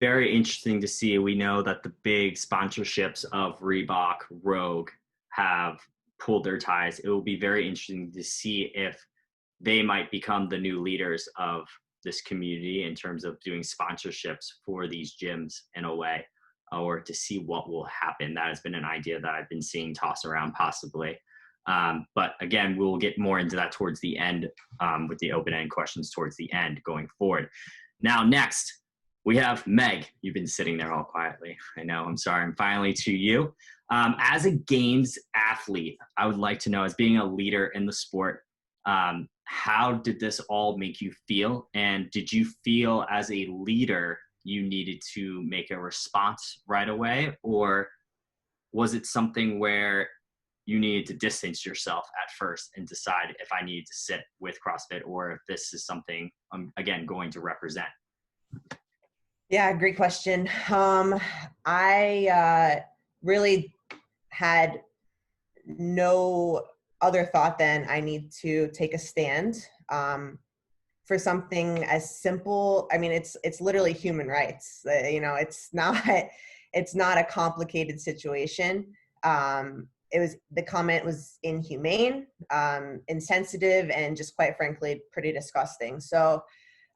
Very interesting to see. We know that the big sponsorships of Reebok, Rogue have pulled their ties. It will be very interesting to see if they might become the new leaders of this community in terms of doing sponsorships for these gyms in a way, or to see what will happen. That has been an idea that I've been seeing tossed around possibly. But again, we'll get more into that towards the end, with the open-ended questions towards the end going forward. Now, next, we have Meg. You've been sitting there all quietly. I know. I'm sorry. I'm finally to you. As a games athlete, I would like to know, as being a leader in the sport, how did this all make you feel? And did you feel as a leader you needed to make a response right away? Or was it something where you needed to distance yourself at first and decide if I needed to sit with CrossFit or if this is something I'm, again, going to represent? Yeah, great question. I really had no other thought than I need to take a stand for something as simple. I mean, it's literally human rights. It's not a complicated situation. The comment was inhumane, insensitive, and just quite frankly, pretty disgusting. So,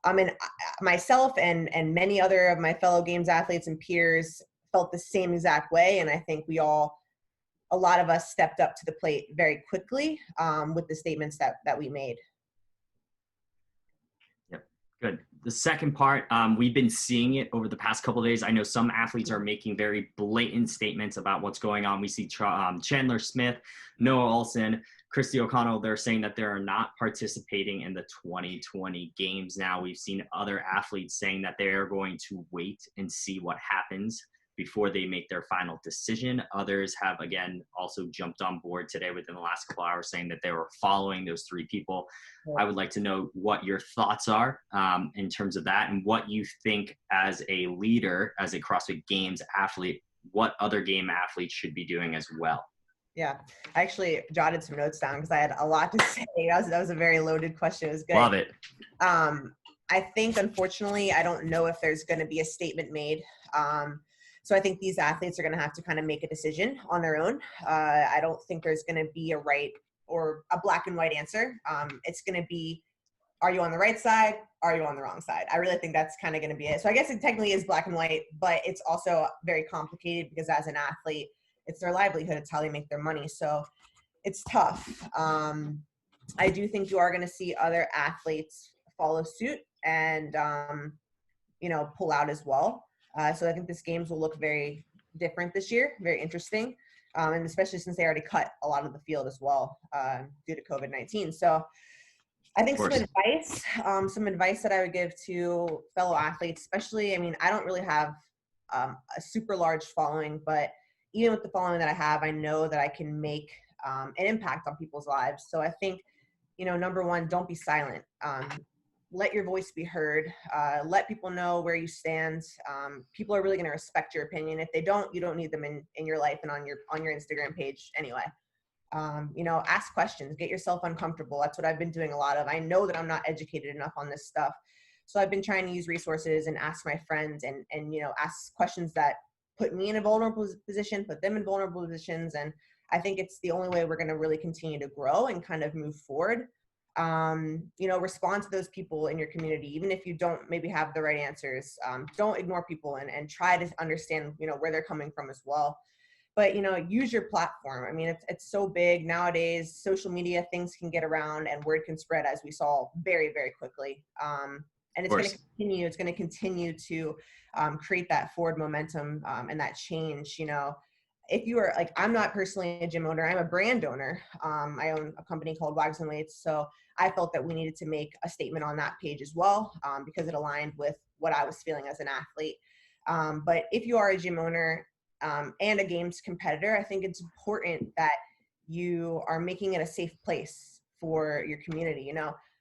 I mean, myself and many other of my fellow games athletes and peers felt the same exact way. And I think a lot of us stepped up to the plate very quickly with the statements that we made. Yep, good. The second part, we've been seeing it over the past couple of days. I know some athletes are making very blatant statements about what's going on. We see Chandler Smith, Noah Olson, Christy O'Connell. They're saying that they're not participating in the 2020 games now. We've seen other athletes saying that they're going to wait and see what happens before they make their final decision. Others have, again, also jumped on board today within the last couple hours saying that they were following those three people. I would like to know what your thoughts are in terms of that, and what you think as a leader, as a CrossFit Games athlete, what other game athletes should be doing as well. Yeah, I actually jotted some notes down because I had a lot to say. That was a very loaded question. It was good. Love it. I think, unfortunately, I don't know if there's going to be a statement made. So I think these athletes are going to have to kind of make a decision on their own. I don't think there's going to be a right or a black and white answer. It's going to be, are you on the right side? Are you on the wrong side? I really think that's kind of going to be it. So I guess it technically is black and white, but it's also very complicated because as an athlete, it's their livelihood. It's how they make their money. So it's tough. I do think you are going to see other athletes follow suit and, pull out as well. So I think this games will look very different this year, very interesting, and especially since they already cut a lot of the field as well due to COVID-19. So I think some advice that I would give to fellow athletes, especially, I mean, I don't really have a super large following, but even with the following that I have, I know that I can make an impact on people's lives. So I think, number one, don't be silent. Let your voice be heard. Let people know where you stand. People are really going to respect your opinion. If they don't, you don't need them in your life and on your Instagram page anyway. Ask questions, get yourself uncomfortable. That's what I've been doing a lot of. I know that I'm not educated enough on this stuff. So I've been trying to use resources and ask my friends and ask questions that put me in a vulnerable position, put them in vulnerable positions. And I think it's the only way we're going to really continue to grow and kind of move forward. Respond to those people in your community, even if you don't maybe have the right answers. Don't ignore people and try to understand, where they're coming from as well. But, use your platform. I mean, it's so big nowadays, social media, things can get around and word can spread, as we saw very, very quickly. And it's going to continue. It's going to continue to create that forward momentum and that change, If you are I'm not personally a gym owner, I'm a brand owner. I own a company called Wags and Weights. So I felt that we needed to make a statement on that page as well because it aligned with what I was feeling as an athlete. But if you are a gym owner and a games competitor, I think it's important that you are making it a safe place for your community.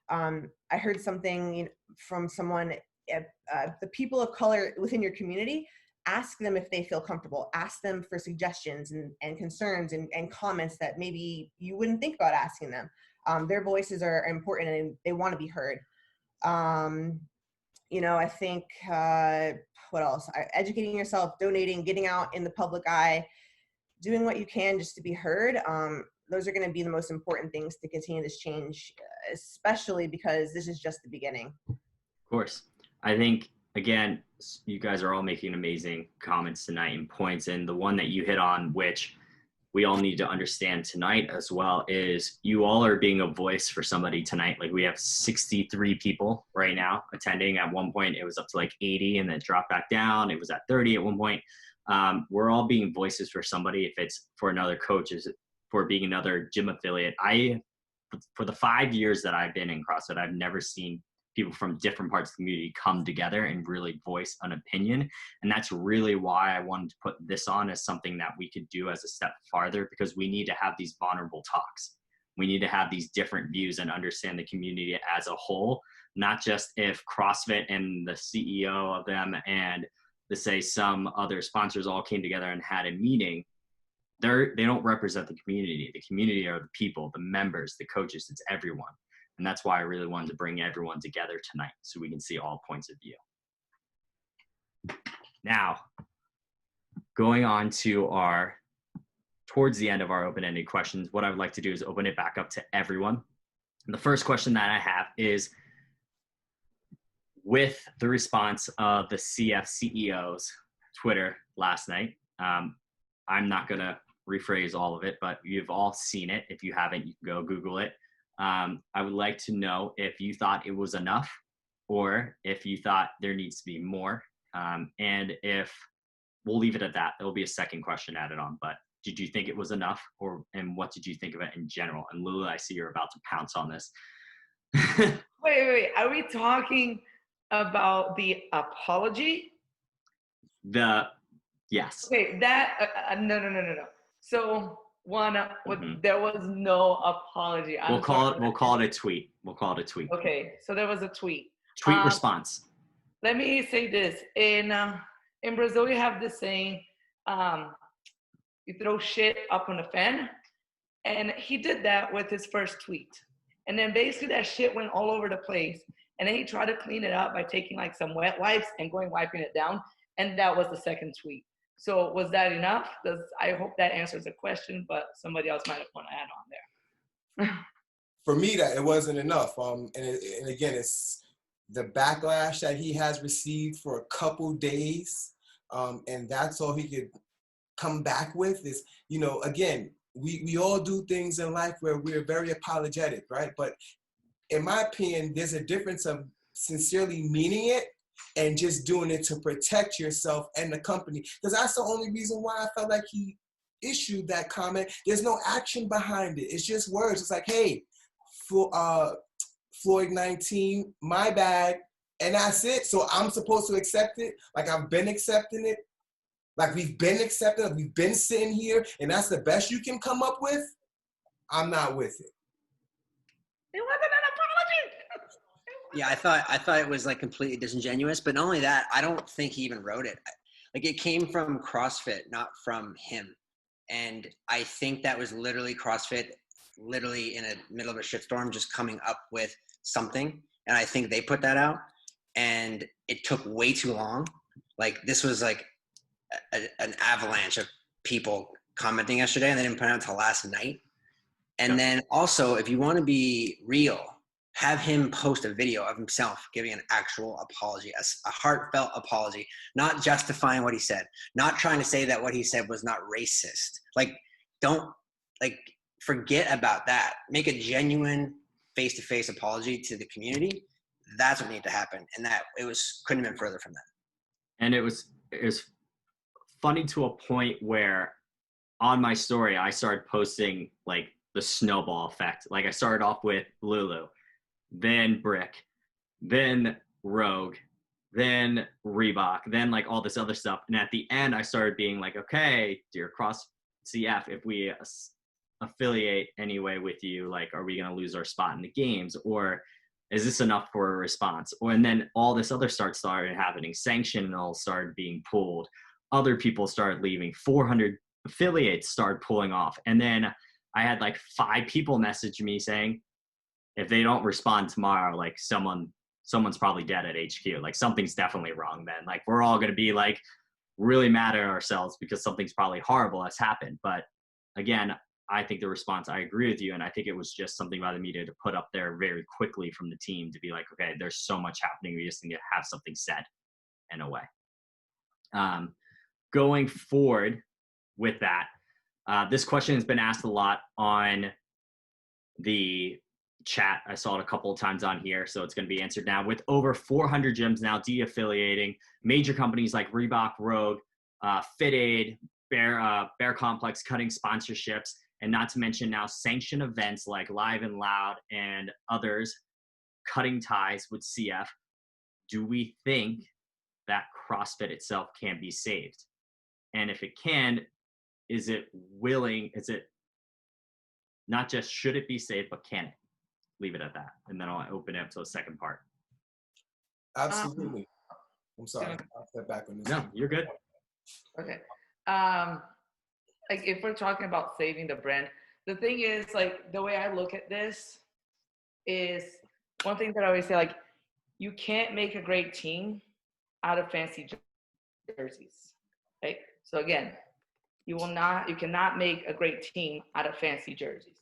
I heard something from someone, the people of color within your community, ask them if they feel comfortable, ask them for suggestions and concerns and comments that maybe you wouldn't think about asking them. Their voices are important and they want to be heard. I think what else? Educating yourself, donating, getting out in the public eye, doing what you can just to be heard. Those are going to be the most important things to continue this change, especially because this is just the beginning. Of course. I think, again, you guys are all making amazing comments tonight and points. And the one that you hit on, which we all need to understand tonight as well, is you all are being a voice for somebody tonight. Like, we have 63 people right now attending. At one point, it was up to like 80 and then dropped back down. It was at 30 at one point. We're all being voices for somebody. If it's for another coach, is for being another gym affiliate. For the 5 years that I've been in CrossFit, I've never seen people from different parts of the community come together and really voice an opinion. And that's really why I wanted to put this on as something that we could do as a step farther, because we need to have these vulnerable talks. We need to have these different views and understand the community as a whole, not just if CrossFit and the CEO of them and say some other sponsors all came together and had a meeting. They don't represent the community. The community are the people, the members, the coaches. It's everyone. And that's why I really wanted to bring everyone together tonight so we can see all points of view. Now, going on to towards the end of our open-ended questions, what I would like to do is open it back up to everyone. And the first question that I have is, with the response of the CF CEO's Twitter last night, I'm not going to rephrase all of it, but you've all seen it. If you haven't, you can go Google it. I would like to know if you thought it was enough or if you thought there needs to be more. And if we'll leave it at that, there'll be a second question added on, but did you think it was enough, and what did you think of it in general? And Lulu, I see you're about to pounce on this. Wait. Are we talking about the apology? Yes. Okay, no. So there was no apology. We'll call it a tweet. Okay, so there was a tweet. Tweet response. Let me say this. In Brazil, you have this saying, you throw shit up on a fan. And he did that with his first tweet. And then basically that shit went all over the place. And then he tried to clean it up by taking like some wet wipes and wiping it down. And that was the second tweet. So was that enough? I hope that answers the question, but somebody else might want to add on there. For me, that it wasn't enough. And again, it's the backlash that he has received for a couple days. And that's all he could come back with is, again, we all do things in life where we're very apologetic, right? But in my opinion, there's a difference of sincerely meaning it and just doing it to protect yourself and the company. Because that's the only reason why I felt like he issued that comment. There's no action behind it. It's just words. It's like, hey, Floyd 19, my bad. And that's it. So I'm supposed to accept it. Like I've been accepting it. Like we've been accepting it. We've been sitting here. And that's the best you can come up with. I'm not with it. It wasn't an apology. Yeah, I thought it was like completely disingenuous, but not only that, I don't think he even wrote it. Like it came from CrossFit, not from him. And I think that was literally CrossFit, literally in the middle of a shitstorm, just coming up with something. And I think they put that out and it took way too long. Like this was like an avalanche of people commenting yesterday and they didn't put it out until last night. And then also, if you want to be real, have him post a video of himself giving an actual apology, a heartfelt apology, not justifying what he said, not trying to say that what he said was not racist. Like, don't, like, forget about that. Make a genuine face-to-face apology to the community. That's what needed to happen. And that couldn't have been further from that. And it was funny to a point where on my story, I started posting like the snowball effect. Like I started off with Lulu, then Brick, then Rogue, then Reebok, then like all this other stuff. And at the end, I started being like, okay, dear Cross CF, if we affiliate anyway with you, like, are we going to lose our spot in the games? Or is this enough for a response? And then all this other started happening. Sanctionals started being pulled. Other people started leaving. 400 affiliates started pulling off. And then I had like 5 people message me saying, if they don't respond tomorrow, like someone someone's probably dead at HQ. Like something's definitely wrong then. Like we're all going to be like really mad at ourselves because something's probably horrible has happened. But again, I think the response, I agree with you. And I think it was just something by the media to put up there very quickly from the team to be like, okay, there's so much happening. We just need to have something said in a way. Going forward with that, this question has been asked a lot on the chat. I saw it a couple of times on here, so it's going to be answered now. With over 400 gyms now de-affiliating, major companies like Reebok, Rogue, Fit Aid, Bear Complex cutting sponsorships, and not to mention now sanctioned events like Live and Loud and others cutting ties with CF, do we think that CrossFit itself can be saved? And if it can, is it not just should it be saved, but can it? Leave it at that. And then I'll open it up to the second part. Absolutely. I'm sorry. I'll step back on this. No, you're good. Okay. Like if we're talking about saving the brand, the thing is, like, the way I look at this is one thing that I always say, like, you can't make a great team out of fancy jerseys, right? So again, you cannot make a great team out of fancy jerseys.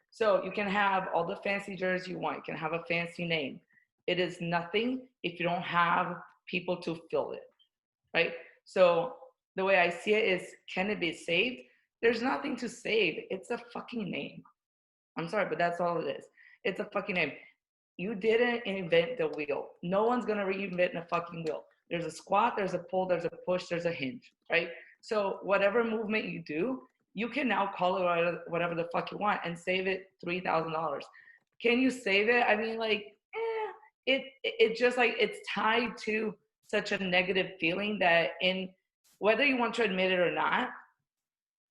So you can have all the fancy jerseys you want. You can have a fancy name. It is nothing if you don't have people to fill it, right? So the way I see it is, can it be saved? There's nothing to save. It's a fucking name. I'm sorry, but that's all it is. It's a fucking name. You didn't invent the wheel. No one's gonna reinvent a fucking wheel. There's a squat, there's a pull, there's a push, there's a hinge, right? So whatever movement you do, you can now call it whatever the fuck you want and save it $3,000. Can you save it? I mean, like, it just like, it's tied to such a negative feeling that whether you want to admit it or not,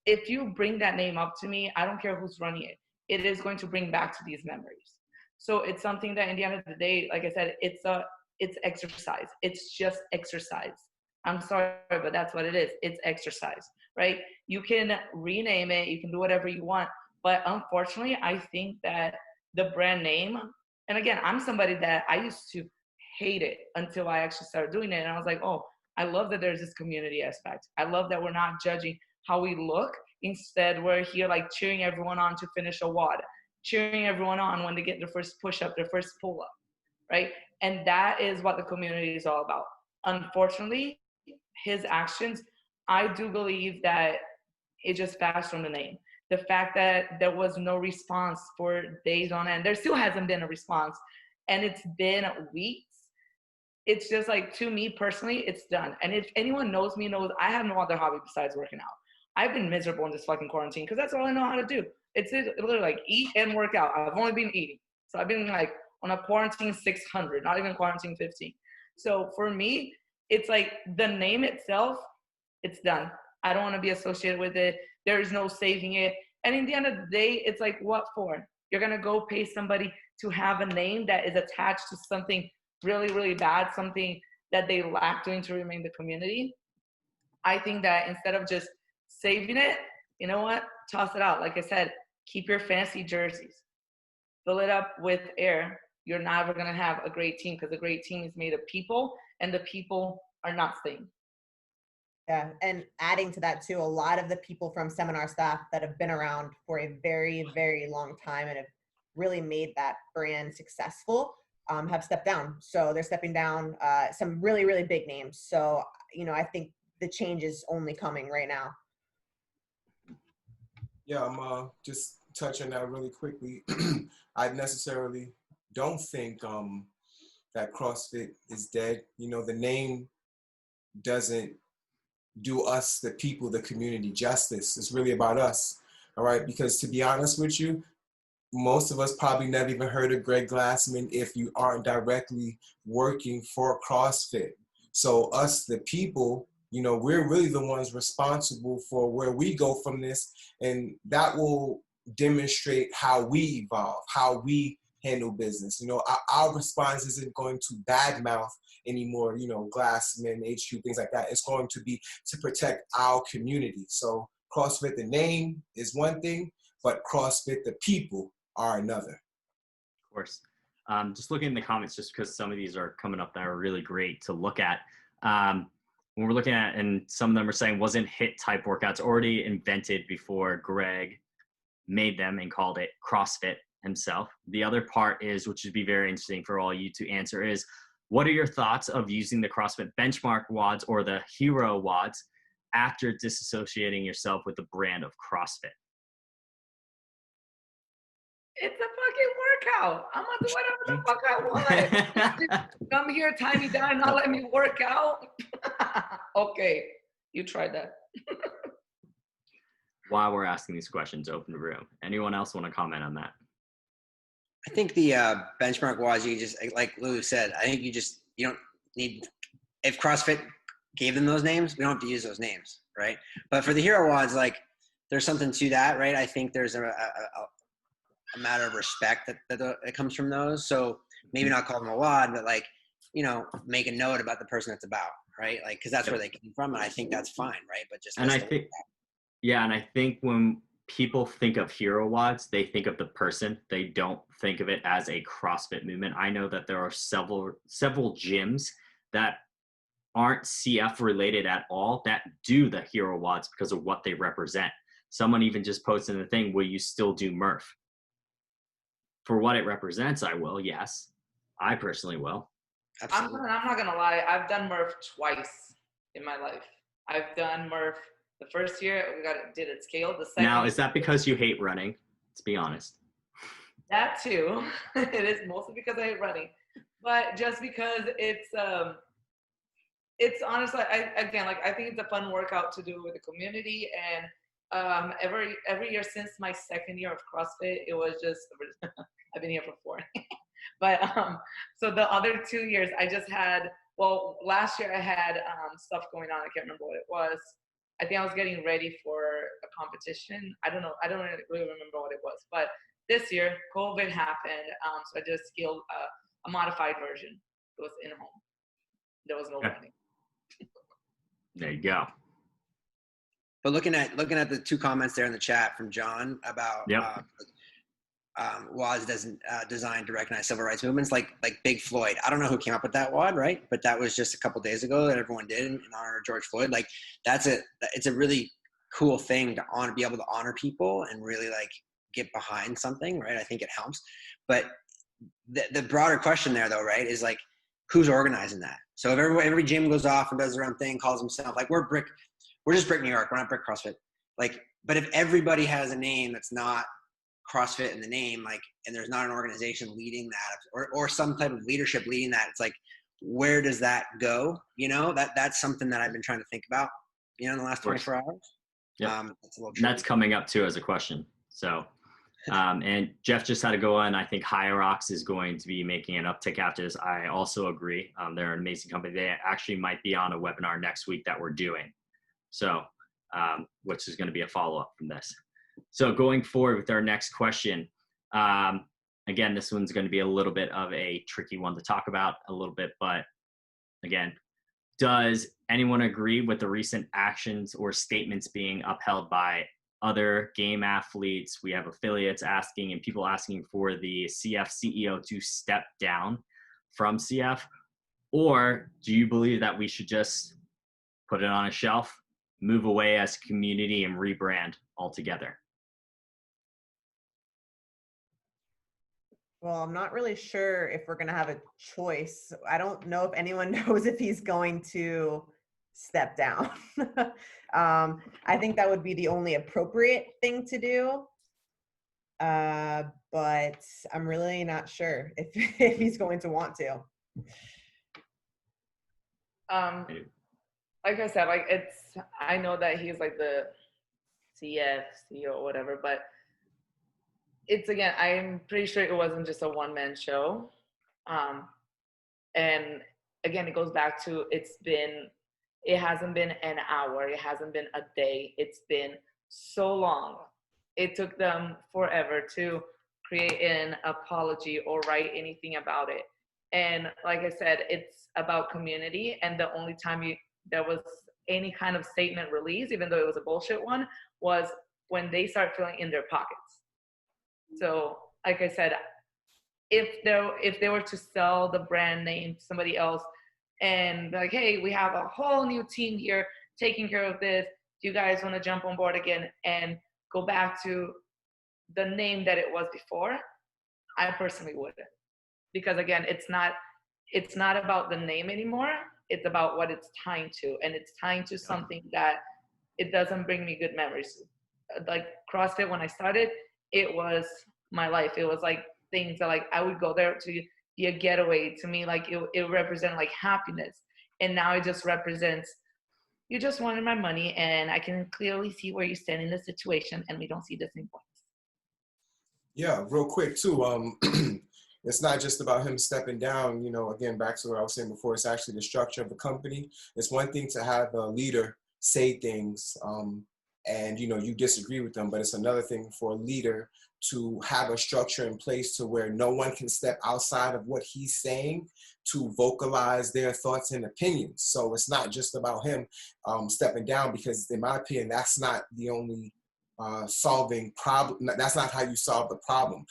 if you bring that name up to me, I don't care who's running it, it is going to bring back to these memories. So it's something that, in the end of the day, like I said, it's exercise. It's just exercise. I'm sorry, but that's what it is. It's exercise, right? You can rename it, you can do whatever you want, but unfortunately, I think that the brand name, and again, I'm somebody that I used to hate it until I actually started doing it, and I was like, oh, I love that there's this community aspect. I love that we're not judging how we look. Instead, we're here like cheering everyone on to finish a WOD, cheering everyone on when they get their first push-up, their first pull-up, right? And that is what the community is all about. Unfortunately, his actions, I do believe that it just passed from the name. The fact that there was no response for days on end, there still hasn't been a response, and it's been weeks. It's just like, to me personally, it's done. And if anyone knows me, knows I have no other hobby besides working out. I've been miserable in this fucking quarantine because that's all I know how to do. It's literally like eat and work out. I've only been eating. So I've been like on a quarantine 600, not even quarantine 15. So for me, it's like the name itself, it's done. I don't want to be associated with it. There is no saving it. And in the end of the day, it's like, what for? You're going to go pay somebody to have a name that is attached to something really, really bad, something that they lack doing to remain the community. I think that instead of just saving it, you know what? Toss it out. Like I said, keep your fancy jerseys. Fill it up with air. You're never going to have a great team, because a great team is made of people, and the people are not staying. Yeah, and adding to that too, a lot of the people from seminar staff that have been around for a very, very long time and have really made that brand successful have stepped down. So they're stepping down, some really, really big names. So, I think the change is only coming right now. Yeah, I'm just touching that really quickly. I necessarily don't think that CrossFit is dead. The name doesn't do us, the people, the community, justice. It's really about us, all right? Because to be honest with you, most of us probably never even heard of Greg Glassman if you aren't directly working for CrossFit. So us, the people, we're really the ones responsible for where we go from this, and that will demonstrate how we evolve, how we handle business. Our response isn't going to badmouth anymore, Glassman, HQ, things like that. It's going to be to protect our community. So CrossFit, the name is one thing, but CrossFit, the people, are another. Of course. Just looking in the comments, just because some of these are coming up that are really great to look at. When we're looking at, and some of them are saying, wasn't HIIT type workouts already invented before Greg made them and called it CrossFit himself? The other part is, which would be very interesting for all you to answer, is what are your thoughts of using the CrossFit benchmark WODs or the hero WODs after disassociating yourself with the brand of CrossFit? It's a fucking workout. I'm gonna do whatever the fuck I want. Come here, tie me down, not let me work out. Okay, you tried that. While we're asking these questions, open room. Anyone else want to comment on that? I think the benchmark WODs, you just, like Lou said, I think you don't need, if CrossFit gave them those names, we don't have to use those names, right? But for the hero WODs, like, there's something to that, right? I think there's a matter of respect that comes from those. So maybe not call them a WOD, but like, make a note about the person it's about, right? Like, because that's where they came from, and I think that's fine, right? But just, and I think, yeah, and I think when people think of hero WODs, they think of the person. They don't think of it as a CrossFit movement. I know that there are several gyms that aren't CF related at all that do the hero WODs because of what they represent. Someone even just posted in the thing, will you still do Murph? For what it represents, I will, yes. I personally will. I'm not gonna lie, I've done Murph twice in my life. I've done Murph the first year, did it scale. The second now, is that because you hate running? Let's be honest. That too. It is mostly because I hate running, but just because it's honestly, I think it's a fun workout to do with the community. And every year since my second year of CrossFit, it was just, I've been here for 4. But so the other 2 years I just had, well, last year I had stuff going on. I can't remember what it was. I think I was getting ready for a competition. I don't know. I don't really remember what it was. But this year, COVID happened. So I just scaled a modified version. It was in home. There was no running. There you go. But looking at the 2 comments there in the chat from John about WODs doesn't designed to recognize civil rights movements, like Big Floyd. I don't know who came up with that WOD, right? But that was just a couple days ago that everyone did in honor of George Floyd. Like, it's a really cool thing to be able to honor people and really like get behind something, right? I think it helps. But the broader question there, though, right, is like, who's organizing that? So if every gym goes off and does their own thing, calls themselves, like, we're just Brick New York, we're not Brick CrossFit. Like, but if everybody has a name that's not CrossFit in the name, like, and there's not an organization leading that, or some type of leadership leading that, it's like, where does that go? That's something that I've been trying to think about, in the last 24 hours. Yeah, that's coming up too as a question. So, and Jeff just had to go on. I think Hierarchs is going to be making an uptick after this. I also agree. They're an amazing company. They actually might be on a webinar next week that we're doing. So, which is going to be a follow-up from this. So going forward with our next question, again, this one's going to be a little bit of a tricky one to talk about a little bit, but again, does anyone agree with the recent actions or statements being upheld by other game athletes? We have affiliates asking and people asking for the CF CEO to step down from CF, or do you believe that we should just put it on a shelf, move away as a community, and rebrand altogether? Well, I'm not really sure if we're going to have a choice. I don't know if anyone knows if he's going to step down. I think that would be the only appropriate thing to do. But I'm really not sure if he's going to want to. Like I said, I know that he's like the CF, CEO, or whatever, but I'm pretty sure it wasn't just a one-man show. And again, it goes back to, it hasn't been an hour, it hasn't been a day, it's been so long. It took them forever to create an apology or write anything about it. And like I said, it's about community, and the only time there was any kind of statement released, even though it was a bullshit one, was when they start filling in their pockets. So like I said, if they were to sell the brand name to somebody else and be like, hey, we have a whole new team here taking care of this. Do you guys want to jump on board again and go back to the name that it was before? I personally wouldn't, because again, it's not about the name anymore. It's about what it's tying to, and it's tying to something that it doesn't bring me good memories. Like CrossFit, when I started, it was my life. It was like things that like I would go there to be a getaway. To me, like it represented like happiness, and now it just represents, you just wanted my money, and I can clearly see where you stand in the situation, and we don't see the same points. Yeah, real quick too. It's not just about him stepping down. You know, again, back to what I was saying before. It's actually the structure of the company. It's one thing to have a leader say things, and you know you disagree with them, but it's another thing for a leader to have a structure in place to where no one can step outside of what he's saying to vocalize their thoughts and opinions. So it's not just about him stepping down, because in my opinion, that's not the only solving problem. That's not how you solve the problem.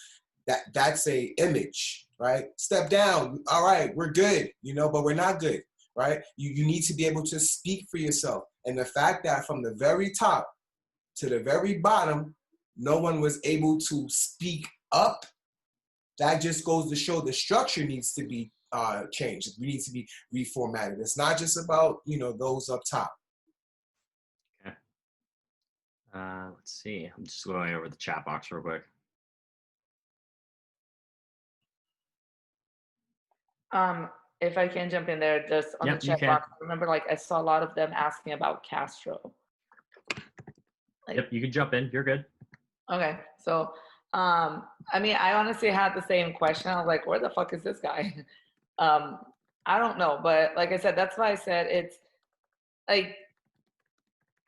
That's a image, right? Step down. All right, we're good, you know, but we're not good, right? You need to be able to speak for yourself. And the fact that from the very top to the very bottom, no one was able to speak up, that just goes to show the structure needs to be changed. We need to be reformatted. It's not just about, you know, those up top. Okay. Let's see. I'm just going over the chat box real quick. If I can jump in there, just on the chat box, remember, like I saw a lot of them asking about Castro. Like, yep, you can jump in. You're good. Okay, so I mean, I honestly had the same question. I was like, where the fuck is this guy? I don't know, but like I said, that's why I said it's like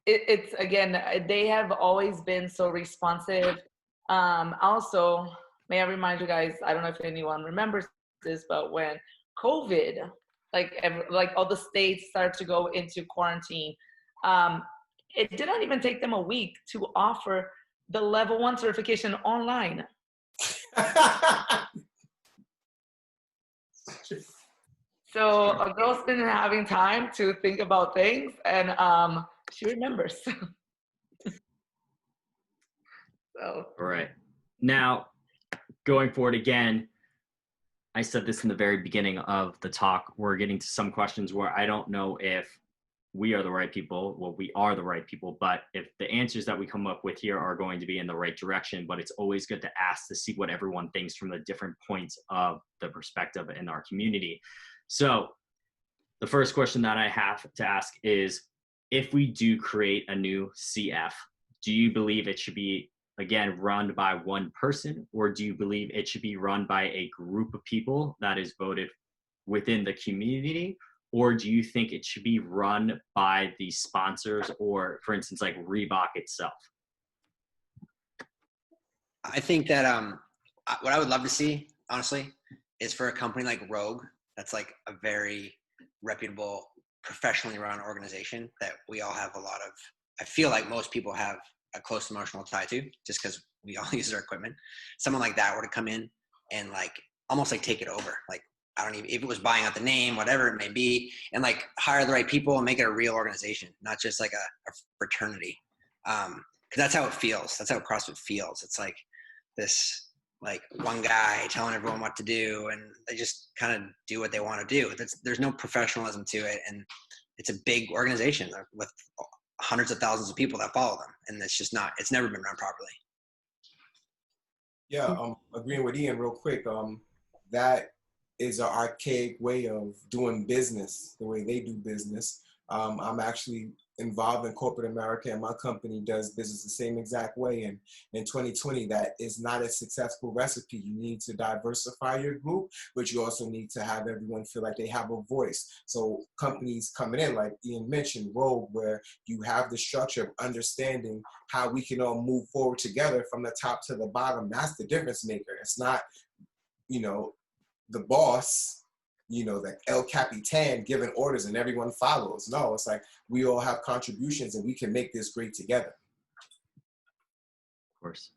it's again, they have always been so responsive. Also, may I remind you guys, I don't know if anyone remembers this, but when COVID, like all the states started to go into quarantine, it didn't even take them a week to offer the level 1 certification online. So a girl's been having time to think about things, and she remembers. So. All right. Now, going forward again, I said this in the very beginning of the talk, we're getting to some questions where I don't know if we are the right people. Well, we are the right people, but if the answers that we come up with here are going to be in the right direction, but it's always good to ask to see what everyone thinks from the different points of the perspective in our community. So the first question that I have to ask is, if we do create a new CF, do you believe it should be, again, run by one person, or do you believe it should be run by a group of people that is voted within the community? Or do you think it should be run by the sponsors, or for instance, like Reebok itself? I think that what I would love to see, honestly, is for a company like Rogue, that's like a very reputable, professionally run organization that we all have a lot of, I feel like most people have a close emotional tie to, just because we all use their equipment. Someone like that were to come in and like almost like take it over. Like, I don't even, if it was buying out the name, whatever it may be, and like hire the right people and make it a real organization, not just like a fraternity. Cause that's how it feels. That's how CrossFit feels. It's like this, like one guy telling everyone what to do, and they just kind of do what they want to do. There's no professionalism to it. And it's a big organization with hundreds of thousands of people that follow them. And it's just not, it's never been run properly. Yeah, agreeing with Ian real quick. That is an archaic way of doing business, the way they do business. I'm actually involved in corporate America, and my company does business the same exact way. And in 2020, that is not a successful recipe. You need to diversify your group, but you also need to have everyone feel like they have a voice. So companies coming in, like Ian mentioned, Rogue, where you have the structure of understanding how we can all move forward together from the top to the bottom. That's the difference maker. It's not, you know, the boss, you know, the El Capitan giving orders and everyone follows. No, it's like we all have contributions and we can make this great together. Of course.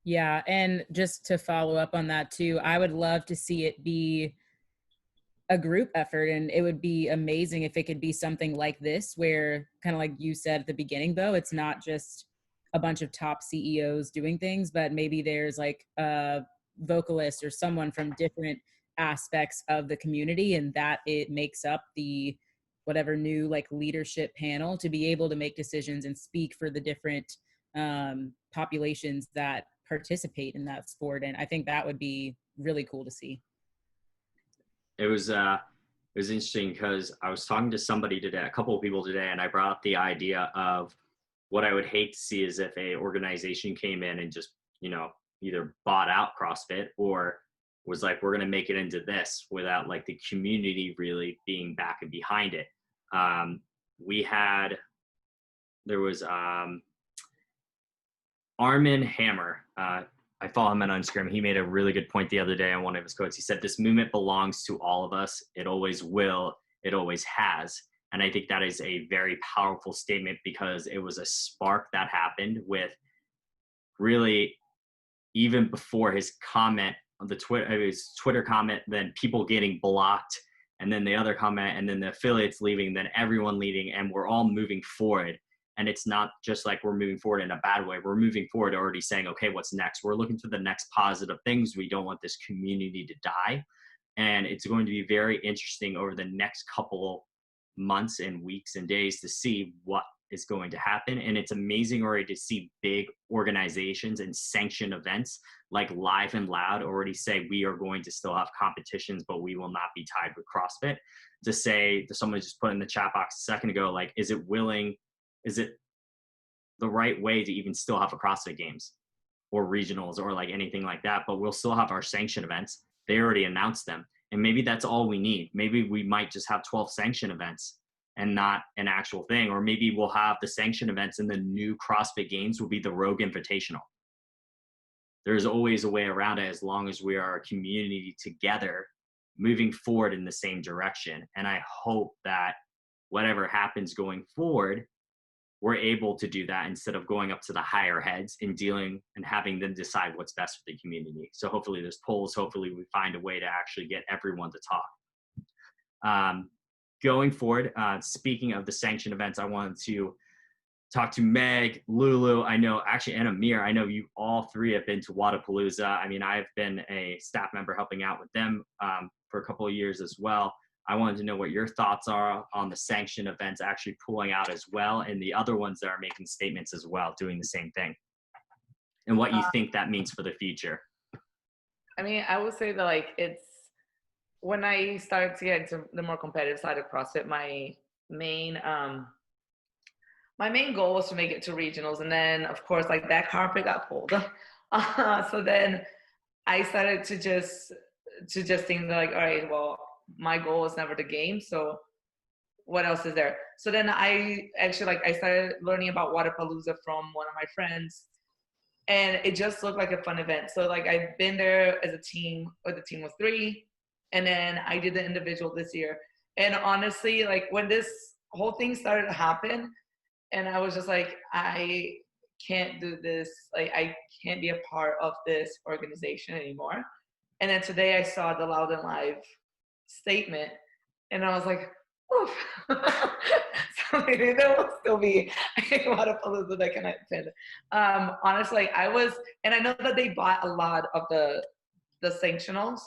Yeah, and just to follow up on that too, I would love to see it be a group effort, and it would be amazing if it could be something like this, where kind of like you said at the beginning, though, it's not just a bunch of top CEOs doing things, but maybe there's like a vocalist or someone from different aspects of the community, and that it makes up the whatever new like leadership panel to be able to make decisions and speak for the different populations that participate in that sport. And I think that would be really cool to see. It was interesting because I was talking to somebody today, a couple of people today, and I brought up the idea of what I would hate to see is if a organization came in and just, you know, either bought out CrossFit or was like, we're going to make it into this without like the community really being back and behind it. There was Armin Hammer. I follow him on Instagram. He made a really good point the other day on one of his quotes. He said, this movement belongs to all of us. It always will. It always has. And I think that is a very powerful statement because it was a spark that happened with really even before his comment on his Twitter comment, then people getting blocked, and then the other comment, and then the affiliates leaving, then everyone leaving, and we're all moving forward. And it's not just like we're moving forward in a bad way. We're moving forward already saying, okay, what's next? We're looking for the next positive things. We don't want this community to die. And it's going to be very interesting over the next couple months and weeks and days to see what is going to happen. And it's amazing already to see big organizations and sanctioned events like Live and Loud already say we are going to still have competitions, but we will not be tied with CrossFit. To say, someone just put in the chat box a second ago, like, is it the right way to even still have a CrossFit Games or regionals or like anything like that? But we'll still have our sanctioned events. They already announced them. And maybe that's all we need. Maybe we might just have 12 sanctioned events and not an actual thing. Or maybe we'll have the sanctioned events and the new CrossFit Games will be the Rogue Invitational. There's always a way around it as long as we are a community together moving forward in the same direction. And I hope that whatever happens going forward, we're able to do that instead of going up to the higher heads and dealing and having them decide what's best for the community. So hopefully there's polls. Hopefully we find a way to actually get everyone to talk. Going forward, speaking of the sanctioned events, I wanted to talk to Meg, Lulu, I know, actually, and Amir. I know you all three have been to Wodapalooza. I mean, I've been a staff member helping out with them for a couple of years as well. I wanted to know what your thoughts are on the sanctioned events actually pulling out as well, and the other ones that are making statements as well, doing the same thing, and what you think that means for the future. I mean, I would say that like it's when I started to get into the more competitive side of CrossFit, my main goal was to make it to regionals, and then of course like that carpet got pulled. So then I started to just think like, all right, well, my goal is never the game, so what else is there? So then I actually I started learning about Wodapalooza from one of my friends, and it just looked like a fun event. So like I've been there as a team, or the team was 3, and then I did the individual this year. And honestly, like when this whole thing started to happen, and I was just like, I can't do this. Like I can't be a part of this organization anymore. And then today I saw the Loud and Live statement, and I was like, oof. So maybe there will still be a lot of Palooza that can attend. Honestly, I was, and I know that they bought a lot of the sanctionals,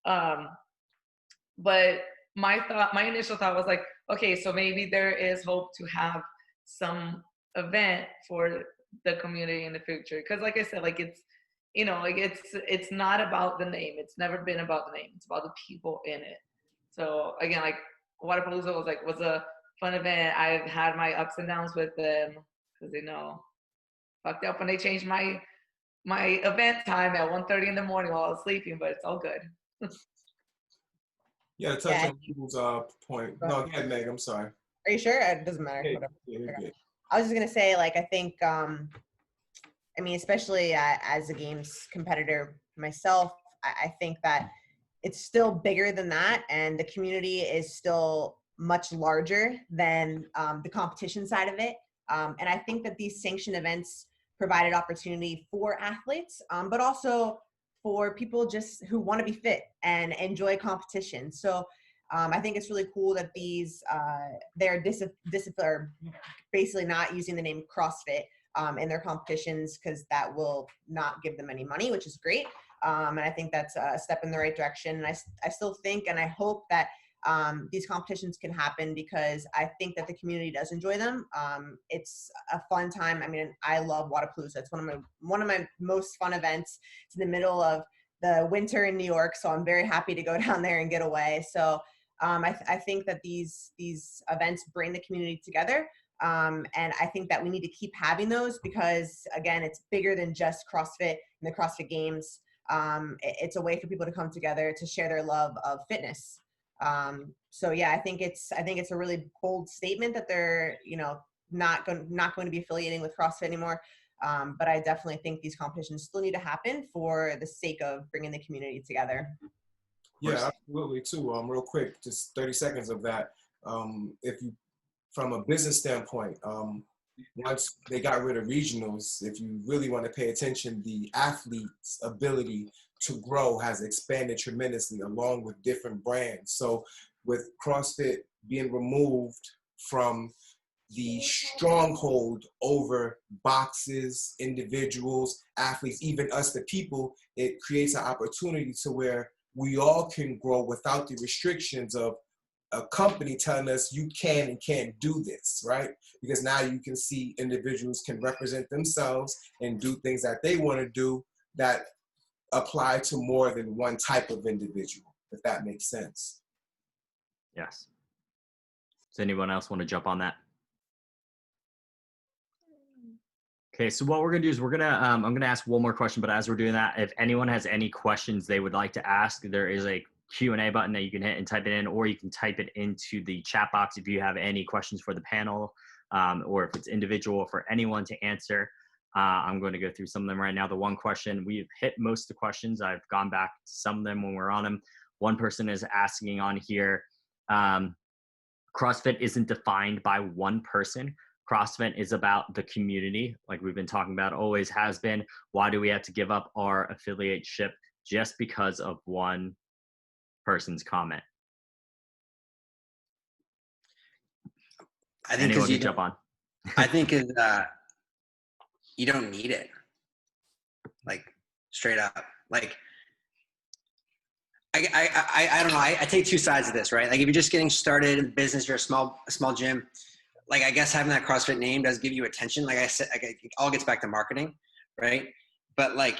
but my initial thought was like, okay, so maybe there is hope to have some event for the community in the future. Because like I said, like it's, you know, like it's not about the name. It's never been about the name. It's about the people in it. So again, like Wodapalooza was a fun event. I've had my ups and downs with them because fucked up when they changed my event time at 1:30 in the morning while I was sleeping, but it's all good. Yeah, to touch on people's point. No, go ahead, Meg. I'm sorry. Are you sure? It doesn't matter. Yeah, Whatever. yeah, I was just gonna say, like, I think, I mean, especially as a games competitor myself, I think that it's still bigger than that, and the community is still much larger than the competition side of it. And I think that these sanctioned events provided opportunity for athletes, but also for people just who want to be fit and enjoy competition. So I think it's really cool that these they're are basically not using the name CrossFit in their competitions, because that will not give them any money, which is great. And I think that's a step in the right direction. And I still think and I hope that these competitions can happen, because I think that the community does enjoy them. It's a fun time. I mean, I love Wadapalooza. It's one of my most fun events. It's in the middle of the winter in New York, so I'm very happy to go down there and get away. So I think that these events bring the community together. And I think that we need to keep having those, because again, it's bigger than just CrossFit and the CrossFit Games. It's a way for people to come together to share their love of fitness. So yeah, I think it's a really bold statement that they're, not going to be affiliating with CrossFit anymore. But I definitely think these competitions still need to happen for the sake of bringing the community together. Yeah, absolutely too. Real quick, just 30 seconds of that. If you, from a business standpoint, once they got rid of regionals, if you really want to pay attention, the athlete's ability to grow has expanded tremendously along with different brands. So with CrossFit being removed from the stronghold over boxes, individuals, athletes, even us, the people, it creates an opportunity to where we all can grow without the restrictions of a company telling us you can and can't do this, right? Because now you can see individuals can represent themselves and do things that they want to do that apply to more than one type of individual, if that makes sense. Yes. Does anyone else want to jump on that? Okay, so what we're gonna do is I'm gonna ask one more question, but as we're doing that, if anyone has any questions they would like to ask, there is a Q&A button that you can hit and type it in, or you can type it into the chat box if you have any questions for the panel, or if it's individual for anyone to answer. I'm going to go through some of them right now. The one question, we've hit most of the questions. I've gone back to some of them when we're on them. One person is asking on here, CrossFit isn't defined by one person. CrossFit is about the community, like we've been talking about, always has been. Why do we have to give up our affiliateship just because of one person's comment? I think anyone can jump on. I think is you don't need it. Like straight up. Like I don't know. I take two sides of this, right? Like if you're just getting started in business, you're a small gym. Like I guess having that CrossFit name does give you attention. Like I said, it all gets back to marketing, right? But like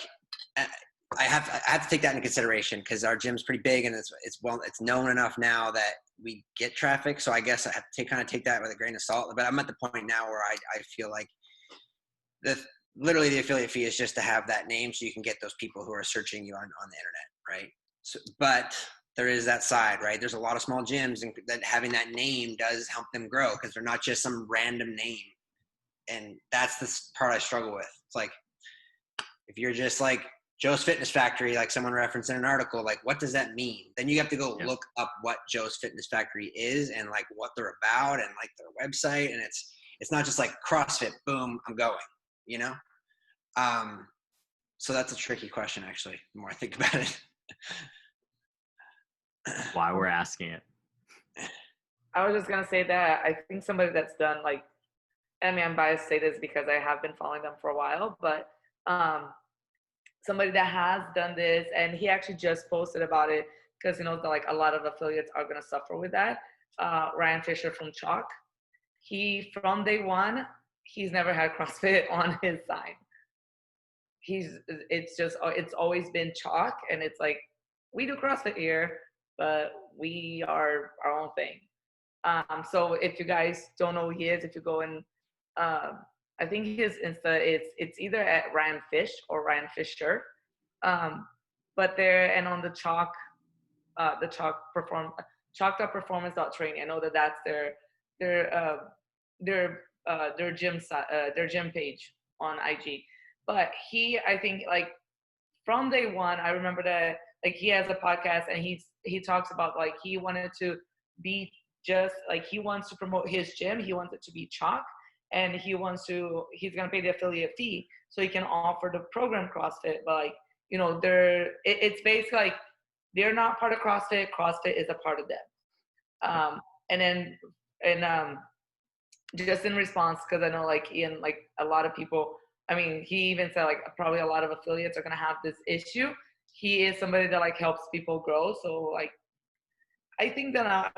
I have to take that into consideration, because our gym's pretty big and it's known enough now that we get traffic. So I guess I have to kind of take that with a grain of salt. But I'm at the point now where I feel like literally the affiliate fee is just to have that name, so you can get those people who are searching you on the internet, right? So, but there is that side, right? There's a lot of small gyms, and that having that name does help them grow, because they're not just some random name. And that's the part I struggle with. It's like, if you're just like Joe's Fitness Factory, like someone referenced in an article, like what does that mean? Then you have to go look up what Joe's Fitness Factory is and like what they're about and like their website. And it's not just like CrossFit, boom, I'm going, you know? So that's a tricky question, actually, the more I think about it. Why we're asking it. I was just going to say that I think somebody that's done like, I mean, I'm biased to say this because I have been following them for a while, but somebody that has done this, and he actually just posted about it because he knows that like a lot of affiliates are going to suffer with that. Ryan Fisher from Chalk. He, from day one, he's never had CrossFit on his sign. It's always been Chalk, and it's like, we do CrossFit here, but we are our own thing. So if you guys don't know who he is, if you go and I think his Insta, it's either at Ryan Fish or Ryan Fisher. But there, and on the Chalk, the chalk.performance.training. I know that's their gym page on IG. But I think like from day one, I remember that like he has a podcast and he talks about like he wanted to be just like, he wants to promote his gym. He wants it to be Chalk. and he's going to pay the affiliate fee so he can offer the program CrossFit. But like, you know, it's basically like they're not part of CrossFit. CrossFit is a part of them. And then, just in response, because I know like Ian, like a lot of people, I mean, he even said like probably a lot of affiliates are going to have this issue. He is somebody that like helps people grow. So like, I think that,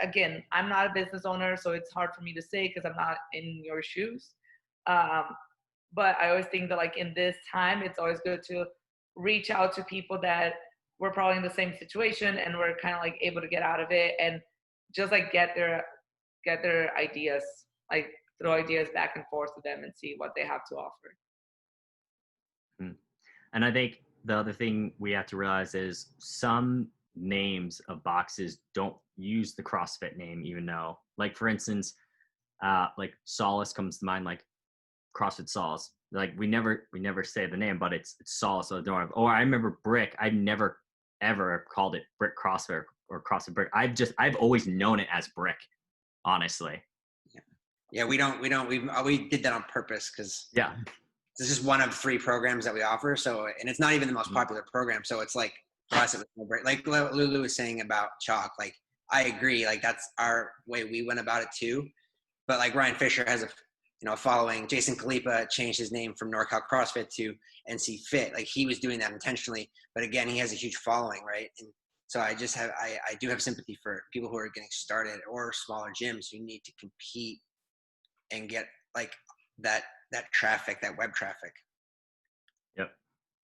again, I'm not a business owner, so it's hard for me to say because I'm not in your shoes. But I always think that like in this time, it's always good to reach out to people that were probably in the same situation and we're kind of like able to get out of it and just like get their ideas, like throw ideas back and forth to them and see what they have to offer. And I think the other thing we have to realize is some names of boxes don't use the CrossFit name, even though, like for instance, like Solace comes to mind, like CrossFit Solace. Like we never say the name, but it's Solace. So don't. Oh, I remember Brick. I've never ever called it Brick CrossFit or CrossFit Brick. I've always known it as Brick, honestly. Yeah, we did that on purpose because this is one of 3 programs that we offer. So, and it's not even the most popular program. So it's like, for us, it was no break. Like Lulu was saying about chalk, like I agree, like that's our way we went about it too. But like Ryan Fisher has a following. Jason Kalipa changed his name from NorCal CrossFit to NC Fit. Like he was doing that intentionally, but again, he has a huge following, right? And so I do have sympathy for people who are getting started or smaller gyms who need to compete and get like that traffic, that web traffic. Yep.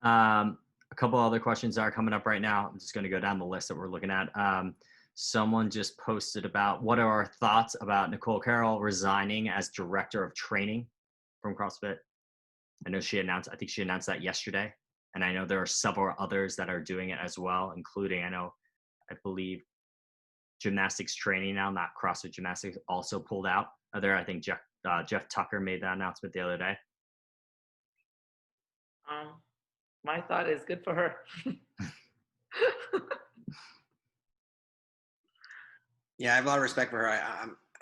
A couple other questions are coming up right now. I'm just going to go down the list that we're looking at. Someone just posted about what are our thoughts about Nicole Carroll resigning as director of training from CrossFit. I think she announced that yesterday. And I know there are several others that are doing it as well, including, I believe gymnastics training now, not CrossFit gymnastics, also pulled out. I think Jeff Tucker made that announcement the other day. My thought is good for her. Yeah, I have a lot of respect for her.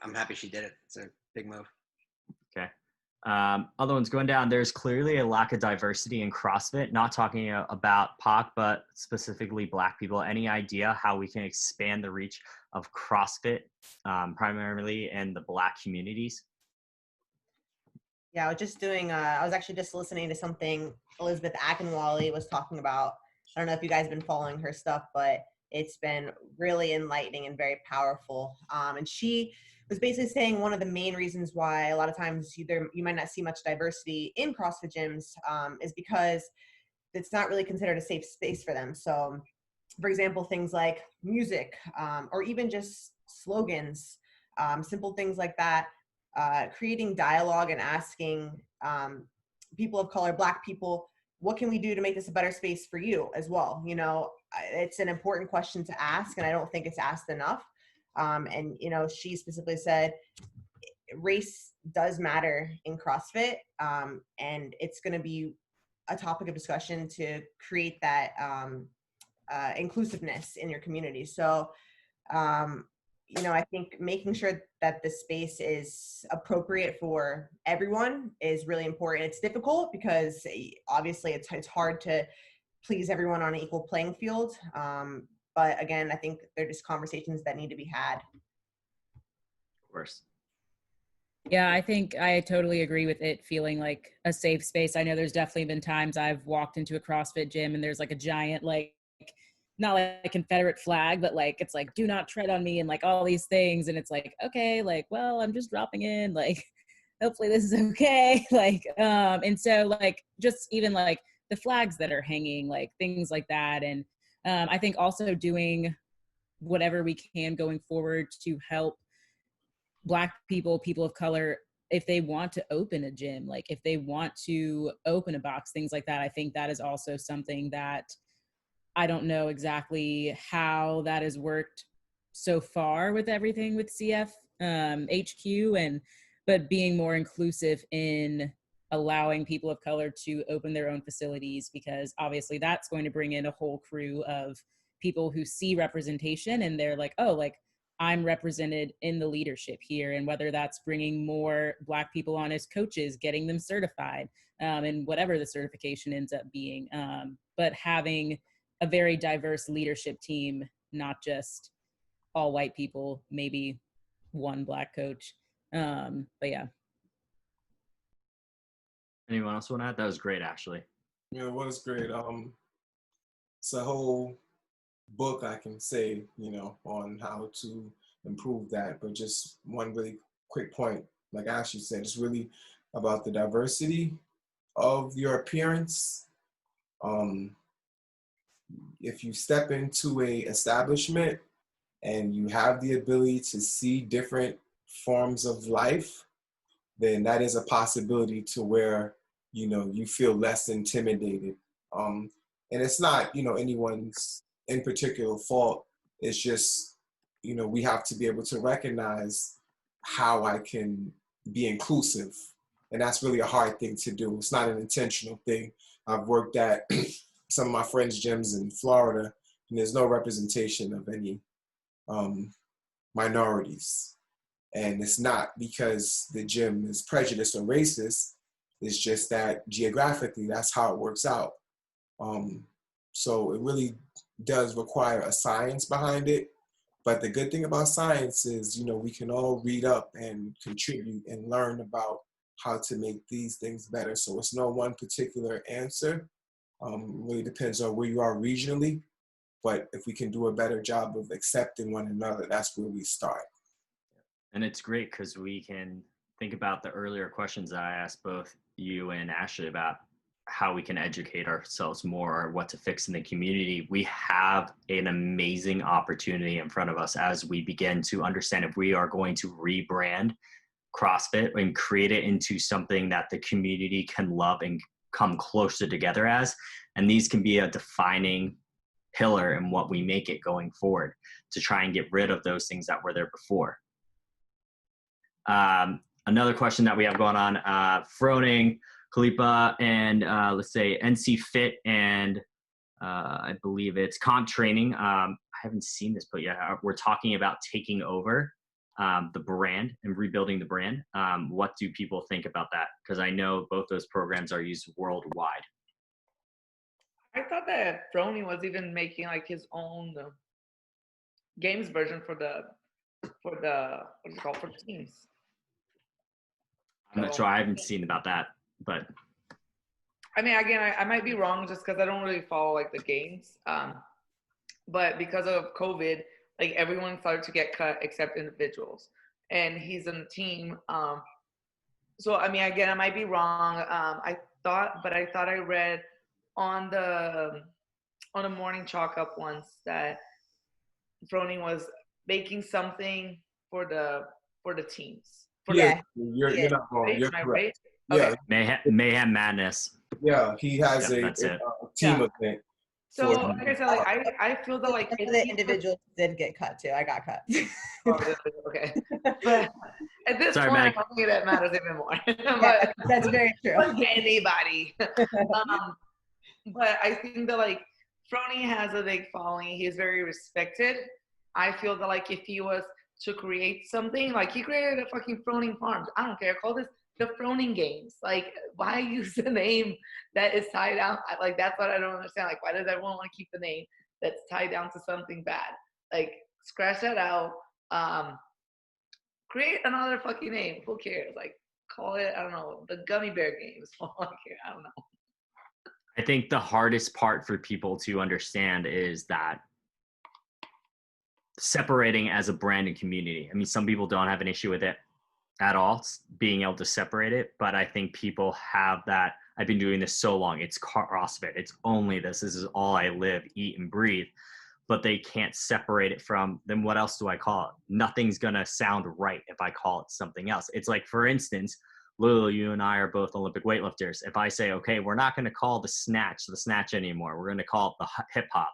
I'm happy she did it. It's a big move. Okay. Other ones going down. There's clearly a lack of diversity in CrossFit. Not talking about POC, but specifically Black people. Any idea how we can expand the reach of CrossFit, primarily in the Black communities? Yeah, I was actually just listening to something Elizabeth Akinwale was talking about. I don't know if you guys have been following her stuff, but it's been really enlightening and very powerful. And she was basically saying one of the main reasons why a lot of times you might not see much diversity in CrossFit gyms is because it's not really considered a safe space for them. So, for example, things like music or even just slogans, simple things like that. Creating dialogue and asking people of color, Black people, what can we do to make this a better space for you as well? It's an important question to ask, and I don't think it's asked enough. And she specifically said race does matter in CrossFit, and it's going to be a topic of discussion to create that inclusiveness in your community. So I think making sure that the space is appropriate for everyone is really important. It's difficult because obviously it's hard to please everyone on an equal playing field. But again, I think they're just conversations that need to be had. Of course. Yeah, I think I totally agree with it feeling like a safe space. I know there's definitely been times I've walked into a CrossFit gym and there's like a giant, like, not like a Confederate flag, but like, it's like, do not tread on me and like all these things. And it's like, okay, like, well, I'm just dropping in, like, hopefully this is okay. Like, and so like, just even like the flags that are hanging, like things like that. And I think also doing whatever we can going forward to help Black people, people of color, if they want to open a gym, like if they want to open a box, things like that. I think that is also something that I don't know exactly how that has worked so far with everything with CF HQ, but being more inclusive in allowing people of color to open their own facilities, because obviously that's going to bring in a whole crew of people who see representation and they're like, oh, like I'm represented in the leadership here, and whether that's bringing more Black people on as coaches, getting them certified, and whatever the certification ends up being, but having a very diverse leadership team, not just all white people, maybe one Black coach. But yeah. Anyone else want to add? That was great, actually. Yeah, it was great. It's a whole book, I can say, on how to improve that. But just one really quick point, like Ashley said, it's really about the diversity of your appearance. If you step into a establishment and you have the ability to see different forms of life, then that is a possibility to where, you feel less intimidated. And it's not, anyone's in particular fault. It's just, we have to be able to recognize how I can be inclusive. And that's really a hard thing to do. It's not an intentional thing. I've worked at some of my friends' gyms in Florida, and there's no representation of any minorities. And it's not because the gym is prejudiced or racist. It's just that geographically, that's how it works out. So it really does require a science behind it. But the good thing about science is, we can all read up and contribute and learn about how to make these things better. So it's no one particular answer. It really depends on where you are regionally. But if we can do a better job of accepting one another, that's where we start. And it's great because we can think about the earlier questions that I asked both you and Ashley about how we can educate ourselves more or what to fix in the community. We have an amazing opportunity in front of us as we begin to understand if we are going to rebrand CrossFit and create it into something that the community can love and come closer together as. And these can be a defining pillar in what we make it going forward to try and get rid of those things that were there before. Another question that we have going on, Froning, Kalipa, and let's say NC Fit, and I believe it's Comp Training. I haven't seen this, but yeah, we're talking about taking over the brand and rebuilding the brand. What do people think about that? Because I know both those programs are used worldwide. I thought that Froning was even making like his own games version for the what is it called, for teams. I'm not sure. I haven't seen about that, but I mean, again, I might be wrong just because I don't really follow like the games. But because of COVID, like everyone started to get cut except individuals, and he's in the team. So I mean, again, I might be wrong. I thought I read on the morning chalk up once that Froning was making something for the teams. Yeah. You're not wrong. You're Am I correct. right? Yeah, Okay. Mayhem Madness. yeah. He has Yep, a that's it. team Yeah. event. So like I said, like I feel that like Some if of the he- individuals did get cut too. I got cut. okay, but at this Sorry, point, Meg. I don't think that matters even more. Yeah, but that's very true. anybody. But I think that like Froning has a big following. He's very respected. I feel that like if he was to create something, like he created a fucking Froning Farms. I don't care. Call this the Froning Games. Like, why use the name that is tied down? Like, that's what I don't understand. Like, why does everyone want to keep the name that's tied down to something bad? Like, scratch that out. Create another fucking name. Who cares? Like, call it, I don't know, the Gummy Bear Games. I don't know. I think the hardest part for people to understand is that separating as a brand and community. I mean, some people don't have an issue with it at all, being able to separate it, but I think people have that. I've been doing this so long. It's CrossFit. It's only this. This is all I live, eat, and breathe. But they can't separate it from, then what else do I call it? Nothing's going to sound right if I call it something else. It's like, for instance, Lulu, you and I are both Olympic weightlifters. If I say, okay, we're not going to call the snatch anymore. We're going to call it the hip hop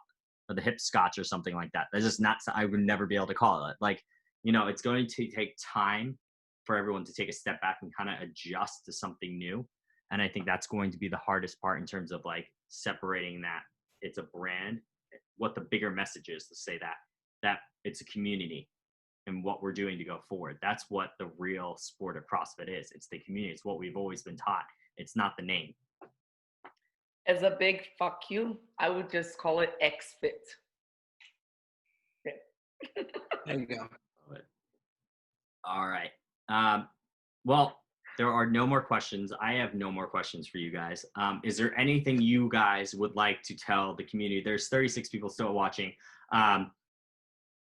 or the hip scotch or something like that. That's just not, I would never be able to call it. Like, it's going to take time for everyone to take a step back and kind of adjust to something new. And I think that's going to be the hardest part in terms of like separating that it's a brand, what the bigger message is to say that it's a community. and what we're doing to go forward. That's what the real sport of CrossFit is. It's the community. It's what we've always been taught. It's not the name. As a big fuck you, I would just call it XFit. There you go. All right. Well, there are no more questions. I have no more questions for you guys. Is there anything you guys would like to tell the community? There's 36 people still watching.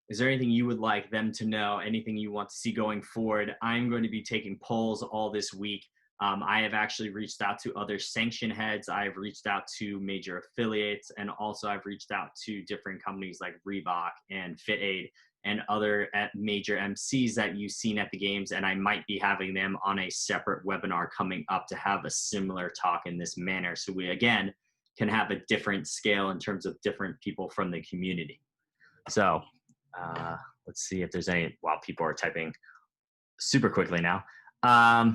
Is there anything you would like them to know? Anything you want to see going forward? I'm going to be taking polls all this week. I have actually reached out to other sanction heads. I've reached out to major affiliates, and also I've reached out to different companies like Reebok and FitAid and other major MCs that you've seen at the games. And I might be having them on a separate webinar coming up to have a similar talk in this manner. So we, again, can have a different scale in terms of different people from the community. So let's see if there's any, wow, people are typing super quickly now. They're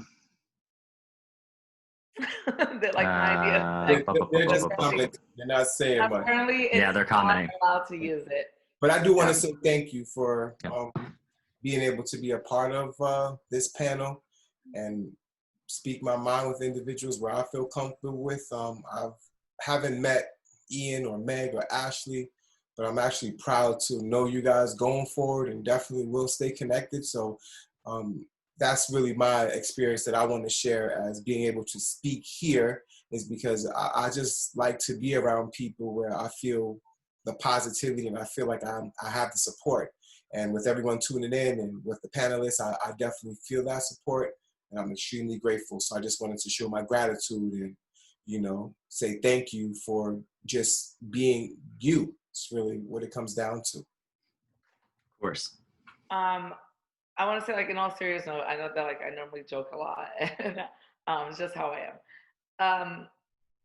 like my idea. They're just commenting. They're not saying much. Apparently, Yeah, they're commenting. Not allowed to use it. But I do want to say thank you for being able to be a part of this panel and speak my mind with individuals where I feel comfortable with. I haven't met Ian or Meg or Ashley, but I'm actually proud to know you guys going forward, and definitely will stay connected. So that's really my experience that I want to share as being able to speak here, is because I just like to be around people where I feel the positivity and I feel like I have the support. And with everyone tuning in and with the panelists, I definitely feel that support, and I'm extremely grateful. So I just wanted to show my gratitude and, you know, say thank you for just being you. It's really what it comes down to. Of course. I want to say, like, in all seriousness, I know that, like, I normally joke a lot, and it's just how I am.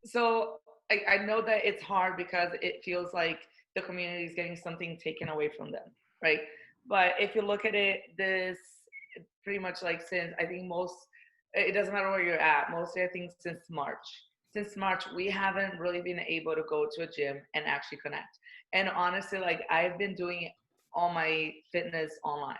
So I know that it's hard because it feels like the community is getting something taken away from them, right? But if you look at it, this pretty much, like, since I think it doesn't matter where you're at, mostly I think since March, we haven't really been able to go to a gym and actually connect. And honestly, like, I've been doing all my fitness online.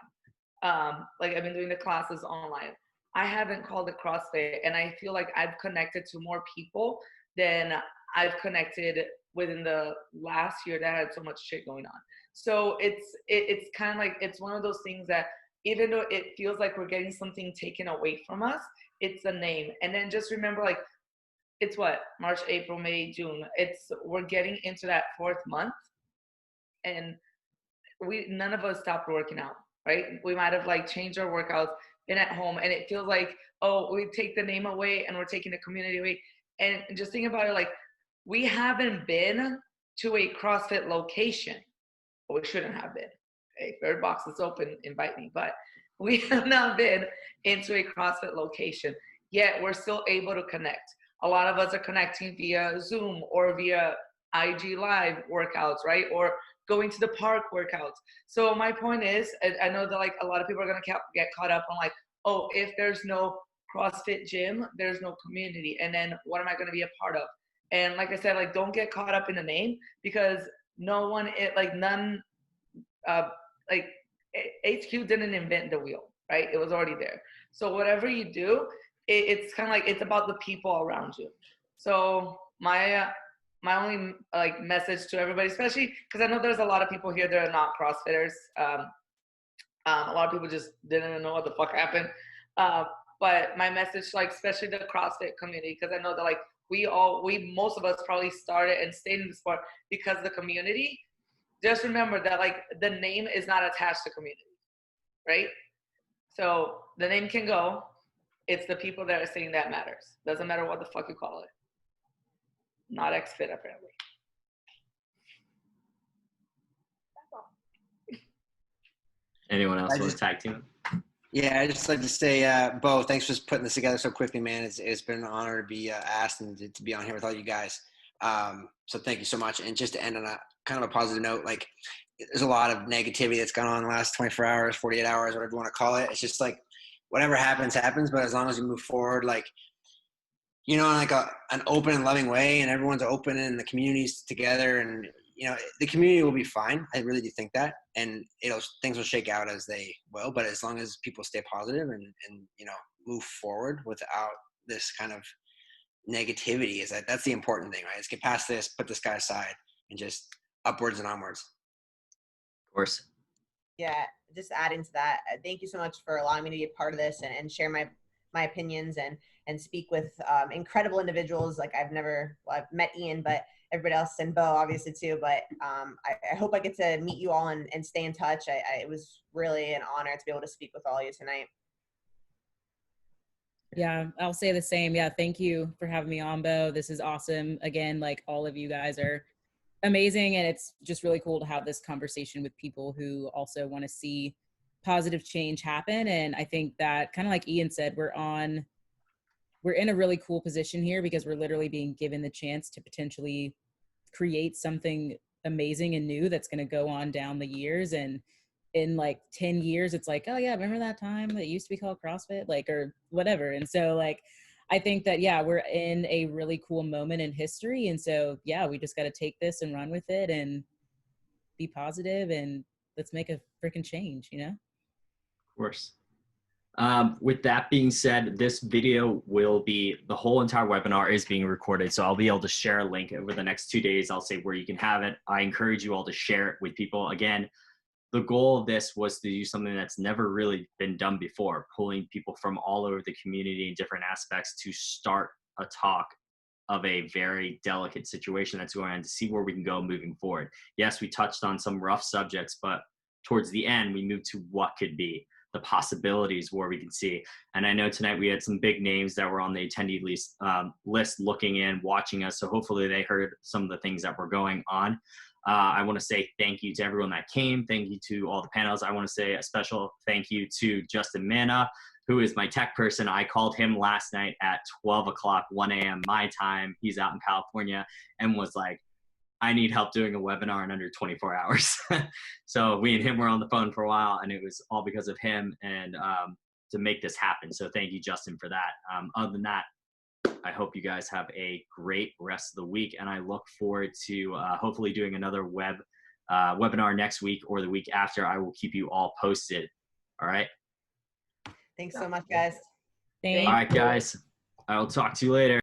Like, I've been doing the classes online. I haven't called it CrossFit, and I feel like I've connected to more people than I've connected within the last year that had so much shit going on. So it's kind of like, it's one of those things that even though it feels like we're getting something taken away from us, it's a name. And then just remember, like, it's what, March, April, May, June. We're getting into that 4th month, and none of us stopped working out, right? We might have, like, changed our workouts, been at home, and it feels like, oh, we take the name away and we're taking the community away. And just think about it, like, we haven't been to a CrossFit location. Well, we shouldn't have been. Okay, Bird Box is open, invite me. But we have not been into a CrossFit location, yet we're still able to connect. A lot of us are connecting via Zoom or via IG Live workouts, right? Or going to the park workouts. So my point is, I know that, like, a lot of people are going to get caught up on, like, oh, if there's no CrossFit gym, there's no community. And then what am I going to be a part of? And like I said, like, don't get caught up in the name, because HQ didn't invent the wheel, right? It was already there. So whatever you do, it's kind of like, it's about the people around you. So my only, like, message to everybody, especially because I know there's a lot of people here that are not CrossFitters. A lot of people just didn't even know what the fuck happened. But my message, like, especially the CrossFit community, because I know that, like, most of us probably started and stayed in the sport because of the community. Just remember that, like, the name is not attached to community, right? So the name can go. It's the people that are saying that matters. Doesn't matter what the fuck you call it. Not XFit, apparently. That's all. Anyone else want to tag team? Yeah, I just like to say, Bo, thanks for putting this together so quickly, man. It's been an honor to be asked and to be on here with all you guys. So thank you so much. And just to end on a kind of a positive note, like, there's a lot of negativity that's gone on in the last 24 hours, 48 hours, whatever you want to call it. It's just like, whatever happens, happens. But as long as we move forward, like, you know, in like an open and loving way, and everyone's open and the community's together, and you know, the community will be fine. I really do think that, and things will shake out as they will. But as long as people stay positive and you know, move forward without this kind of negativity, that's the important thing, right? Is get past this, put this guy aside, and just upwards and onwards. Of course. Yeah, just adding to that, thank you so much for allowing me to be a part of this and share my opinions and speak with incredible individuals. Like I've met Ian, but everybody else, and Bo obviously too. But I hope I get to meet you all and stay in touch. It was really an honor to be able to speak with all of you tonight. Yeah, I'll say the same. Yeah, thank you for having me on, Bo. This is awesome. Again, like all of you guys are amazing, and it's just really cool to have this conversation with people who also want to see positive change happen. And I think that, kind of like Ian said, we're in a really cool position here because we're literally being given the chance to potentially create something amazing and new that's going to go on down the years. And in like 10 years, it's like, oh yeah, remember that time that used to be called CrossFit, like, or whatever. And so like, I think that, yeah, we're in a really cool moment in history. And so, yeah, we just got to take this and run with it and be positive, and let's make a freaking change, you know? Of course. With that being said, this video the whole entire webinar is being recorded. So I'll be able to share a link over the next 2 days. I'll say where you can have it. I encourage you all to share it with people. Again, the goal of this was to do something that's never really been done before, pulling people from all over the community in different aspects to start a talk of a very delicate situation that's going on, to see where we can go moving forward. Yes, we touched on some rough subjects, but towards the end, we moved to what could be, the possibilities where we can see. And I know tonight we had some big names that were on the attendee list looking in, watching us. So hopefully they heard some of the things that were going on. I want to say thank you to everyone that came. Thank you to all the panels. I want to say a special thank you to Justin Manna, who is my tech person. I called him last night at 12 o'clock, 1 a.m. my time. He's out in California, and was like, I need help doing a webinar in under 24 hours. So we and him were on the phone for a while, and it was all because of him and to make this happen. So thank you, Justin, for that. Other than that, I hope you guys have a great rest of the week, and I look forward to hopefully doing another webinar next week or the week after. I will keep you all posted. All right. Thanks so much, guys. Thank All right, guys. I will talk to you later.